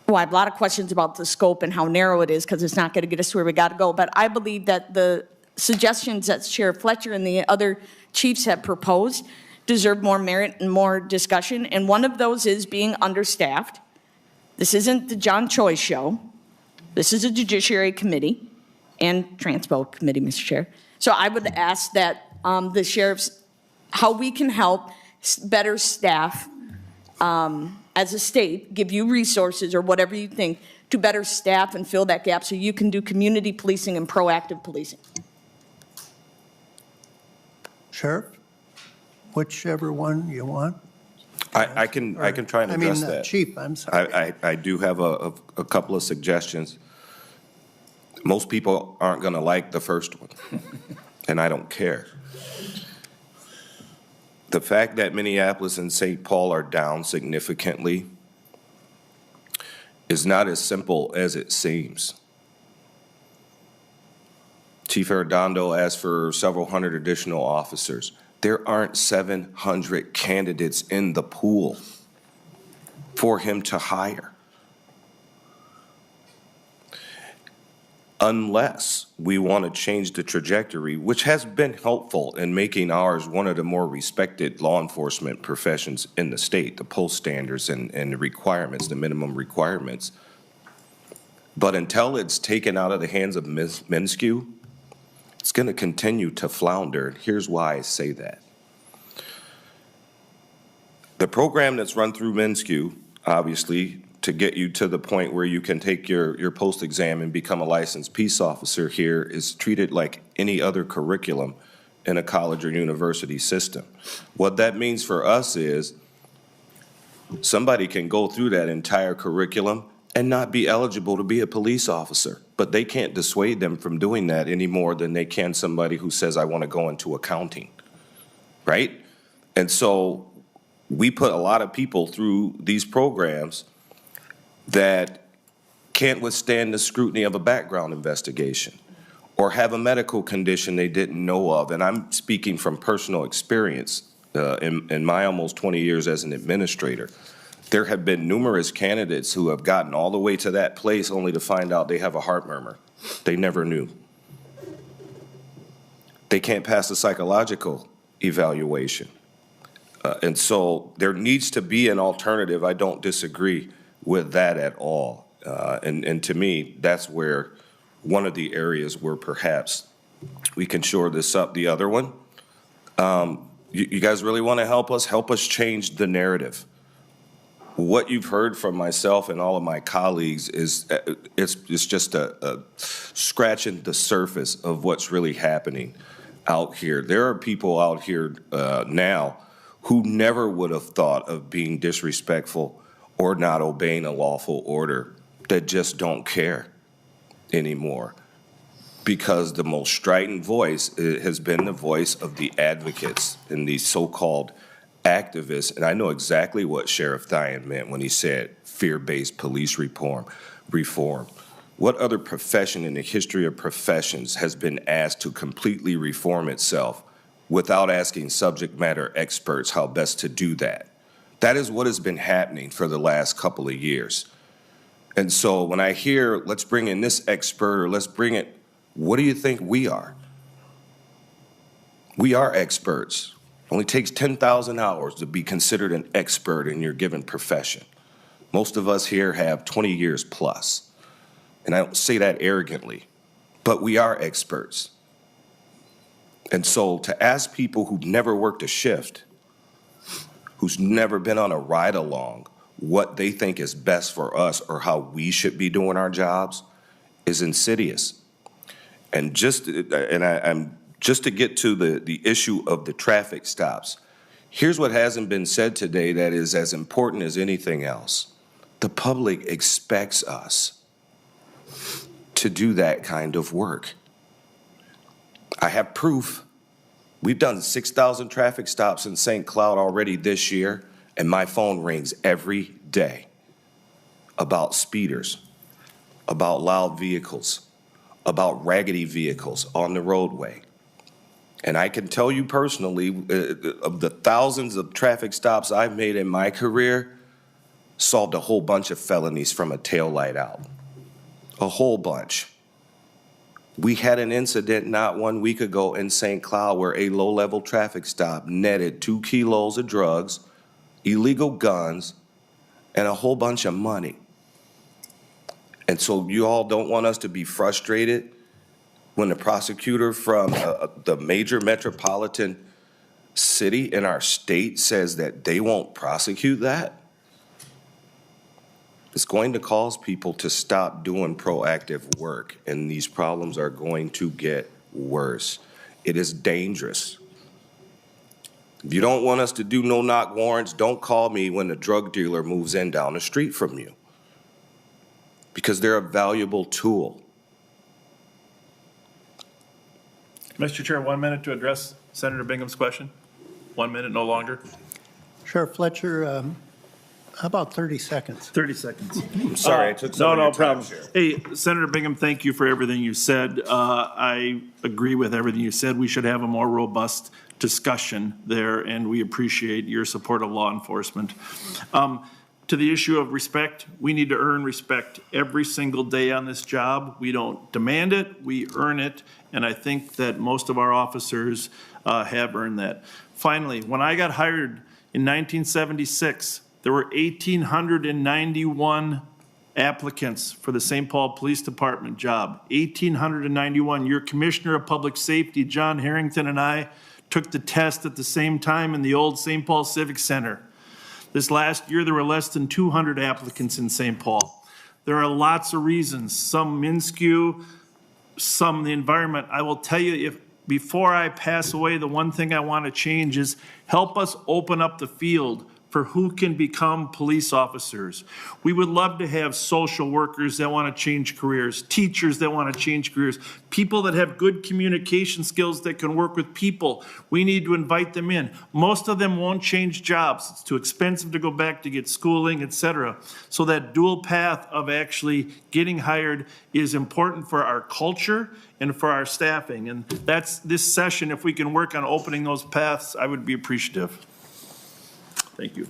Well, I have a lot of questions about the scope and how narrow it is, because it's not going to get us where we got to go. But I believe that the suggestions that Sheriff Fletcher and the other chiefs have proposed deserve more merit and more discussion. And one of those is being understaffed. This isn't the John Choi show. This is a Judiciary Committee and Transpo Committee, Mr. Chair. So I would ask that the sheriffs, how we can help better staff as a state, give you resources or whatever you think to better staff and fill that gap so you can do community policing and proactive policing. Sheriff, whichever one you want. I can try and address that. Chief, I'm sorry. I do have a couple of suggestions. Most people aren't going to like the first one, and I don't care. The fact that Minneapolis and St. Paul are down significantly is not as simple as it seems. Chief Arredondo asked for several hundred additional officers. There aren't 700 candidates in the pool for him to hire. Unless we want to change the trajectory, which has been helpful in making ours one of the more respected law enforcement professions in the state, the post standards and the requirements, the minimum requirements. But until it's taken out of the hands of MNSCU, it's going to continue to flounder. Here's why I say that. The program that's run through MNSCU, obviously, to get you to the point where you can take your post-exam and become a licensed peace officer here is treated like any other curriculum in a college or university system. What that means for us is somebody can go through that entire curriculum and not be eligible to be a police officer, but they can't dissuade them from doing that any more than they can somebody who says, I want to go into accounting, right? And so we put a lot of people through these programs that can't withstand the scrutiny of a background investigation or have a medical condition they didn't know of. And I'm speaking from personal experience in my almost 20 years as an administrator. There have been numerous candidates who have gotten all the way to that place only to find out they have a heart murmur. They never knew. They can't pass a psychological evaluation. And so there needs to be an alternative. I don't disagree with that at all. And to me, that's where one of the areas where perhaps we can shore this up. The other one, you guys really want to help us change the narrative. What you've heard from myself and all of my colleagues is it's just a scratching the surface of what's really happening out here. There are people out here now who never would have thought of being disrespectful or not obeying a lawful order that just don't care anymore, because the most strident voice has been the voice of the advocates and the so-called activists. And I know exactly what Sheriff Thien meant when he said fear-based police reform. What other profession in the history of professions has been asked to completely reform itself without asking subject matter experts how best to do that? That is what has been happening for the last couple of years. And so when I hear, let's bring in this expert, or let's bring it, what do you think we are? We are experts. It only takes 10,000 hours to be considered an expert in your given profession. Most of us here have 20 years plus. And I don't say that arrogantly, but we are experts. And so to ask people who've never worked a shift, who's never been on a ride-along, what they think is best for us or how we should be doing our jobs is insidious. And just to get to the issue of the traffic stops, here's what hasn't been said today that is as important as anything else. The public expects us to do that kind of work. I have proof. We've done 6,000 traffic stops in St. Cloud already this year, and my phone rings every day about speeders, about loud vehicles, about raggedy vehicles on the roadway. And I can tell you personally, of the thousands of traffic stops I've made in my career, solved a whole bunch of felonies from a taillight out. A whole bunch. We had an incident not 1 week ago in St. Cloud where a low-level traffic stop netted 2 kilos of drugs, illegal guns, and a whole bunch of money. And so you all don't want us to be frustrated when the prosecutor from the major metropolitan city in our state says that they won't prosecute that? It's going to cause people to stop doing proactive work, and these problems are going to get worse. It is dangerous. If you don't want us to do no-knock warrants, don't call me when a drug dealer moves in down the street from you, because they're a valuable tool. Mr. Chair, 1 minute to address Senator Bingham's question. 1 minute, no longer. Sheriff Fletcher, how about 30 seconds? 30 seconds. I'm sorry, I took some of No your time, problem. Sheriff. Hey, Senator Bingham, thank you for everything you said. I agree with everything you said. We should have a more robust discussion there, and we appreciate your support of law enforcement. To the issue of respect, we need to earn respect every single day on this job. We don't demand it, we earn it, and I think that most of our officers have earned that. Finally, when I got hired in 1976, there were 1,891 applicants for the St. Paul Police Department job. 1,891. Your Commissioner of Public Safety, John Harrington, and I took the test at the same time in the old St. Paul Civic Center. This last year, there were less than 200 applicants in St. Paul. There are lots of reasons, some minuscule, some the environment. I will tell you, if before I pass away, the one thing I want to change is help us open up the field for who can become police officers. We would love to have social workers that want to change careers, teachers that want to change careers, people that have good communication skills that can work with people. We need to invite them in. Most of them won't change jobs. It's too expensive to go back to get schooling, et cetera. So that dual path of actually getting hired is important for our culture and for our staffing. And that's this session. If we can work on opening those paths, I would be appreciative. Thank you.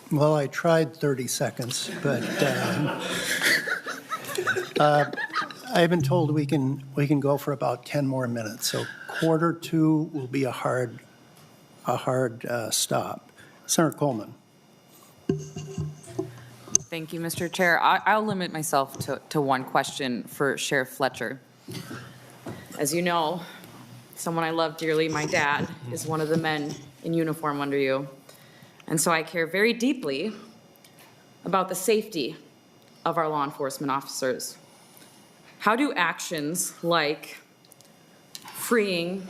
Well, I tried 30 seconds, but I've been told we can go for about 10 more minutes. So 1:45 will be a hard stop. Senator Coleman. Thank you, Mr. Chair. I'll limit myself to one question for Sheriff Fletcher. As you know, someone I love dearly, my dad, is one of the men in uniform under you. And so I care very deeply about the safety of our law enforcement officers. How do actions like freeing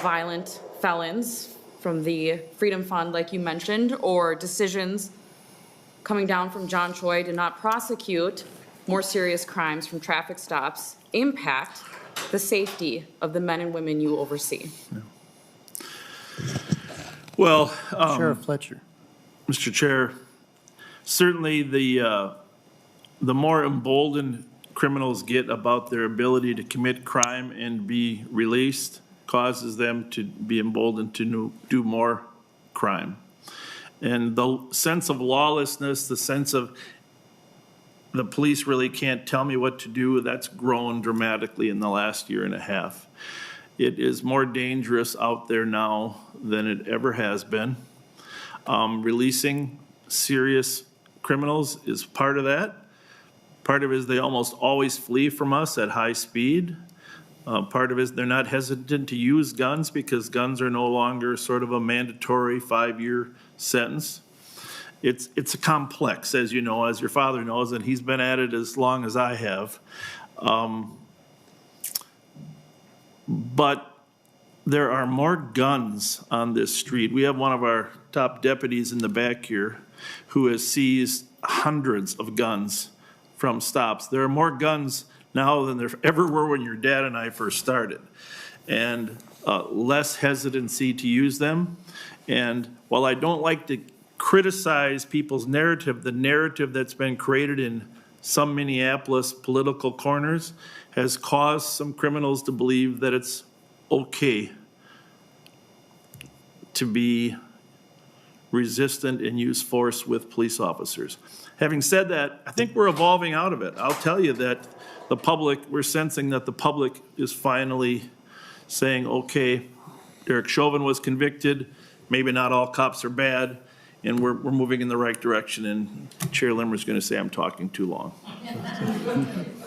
violent felons from the Freedom Fund, like you mentioned, or decisions coming down from John Choi to not prosecute more serious crimes from traffic stops impact the safety of the men and women you oversee? Well, Sheriff Fletcher. Mr. Chair, certainly the more emboldened criminals get about their ability to commit crime and be released causes them to be emboldened to do more crime. And the sense of lawlessness, the sense of the police really can't tell me what to do, that's grown dramatically in the last year and a half. It is more dangerous out there now than it ever has been. Releasing serious criminals is part of that. Part of it is they almost always flee from us at high speed. Part of it is they're not hesitant to use guns because guns are no longer sort of a mandatory 5-year sentence. It's a complex, as you know, as your father knows, and he's been at it as long as I have. But there are more guns on this street. We have one of our top deputies in the back here who has seized hundreds of guns from stops. There are more guns now than there ever were when your dad and I first started, and less hesitancy to use them. And while I don't like to criticize people's narrative, the narrative that's been created in some Minneapolis political corners has caused some criminals to believe that it's okay to be resistant and use force with police officers. Having said that, I think we're evolving out of it. I'll tell you that the public, we're sensing that the public is finally saying, okay, Derek Chauvin was convicted, maybe not all cops are bad, and we're moving in the right direction, and Chair Limmer's going to say I'm talking too long.